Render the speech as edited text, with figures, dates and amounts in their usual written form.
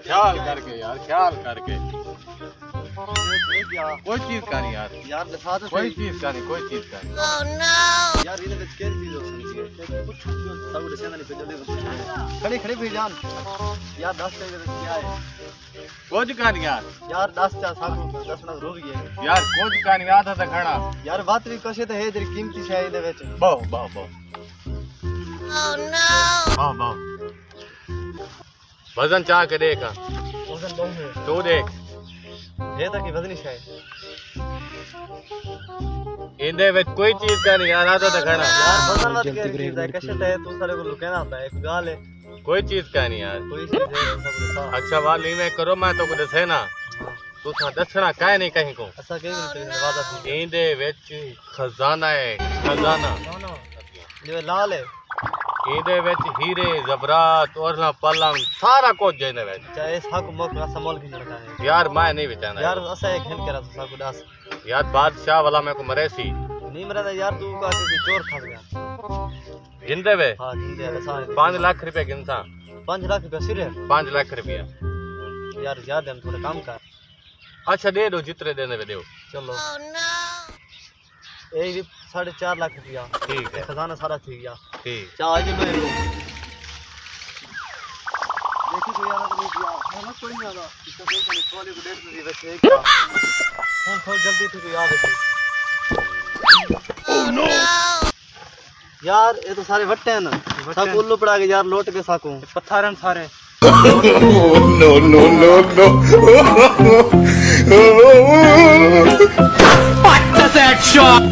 ख्याल करके यार, ख्याल करके। कोई चीज का नहीं यार, यार दिखा तो कोई चीज का नहीं, कोई चीज का नहीं। यार ये विच केड़ी चीज हो सकती है? कुछ सब दिसंदा नहीं पे जल्दी खड़ी खड़ी भी जान यार 10 के विच क्या है? कुछ का नहीं यार 10 चा साकू 10 ना रो गई है यार, कुछ का नहीं आधा तो खड़ा यार। बात भी कशे तो है तेरी कीमती शय दे विच बहु बहु बहु। ओह नो, बहु बहु। वजन चाह के देख, वजन बहु है तू देख ये तक की वजनी शय इंदे विच कोई चीज का नहीं यार, आधा तो खड़ा यार। वजन मत के चीज है कशे तो है तू सारे को कहना होता है एक गाल है कोई चीज का नहीं यार। कोई चीज है सब बता। अच्छा वाली में करो, मैं तो को दसे ना तू था दसना काहे नहीं कहीं को। ऐसा कहीं नहीं वादा थी इंदे विच खजाना है, खजाना। ये लाल है इंदे विच हीरे ज़बरात और ना पलंग सारा कुछ जेने विच। चाहे साकू मोक ना समोल की लड़का है यार मैं नहीं बेचाना यार। ऐसा एक खेल करा साकू दास यार, बादशाह वाला मेरे को मरेसी नहीं मरा यार। तू का के चोर खा गया गिनते वे। हां जिंदे ऐसा 5 लाख रुपए गिनता। 5 लाख रुपया सिर है 5 लाख रुपया यार। याद है थोड़ा काम कर। अच्छा दे दो, जितने देने वे दो। चलो एक भी 4.5 लाख रुपया ठीक है, खजाना सारा ठीक गया। ठीक। चाह आज ले लो देखी कोई आना तो नहीं किया ना कोई नहीं आना इसका कोई नहीं थोड़ी को डेट दी वैसे क्या फोन खोल जल्दी से कोई आ वैसे। ओह नो यार ये तो सारे वट्टे हैं ना सब उल्लू पड़ा के यार लौट के साकू पत्थर हैं सारे। no no no no what does that shot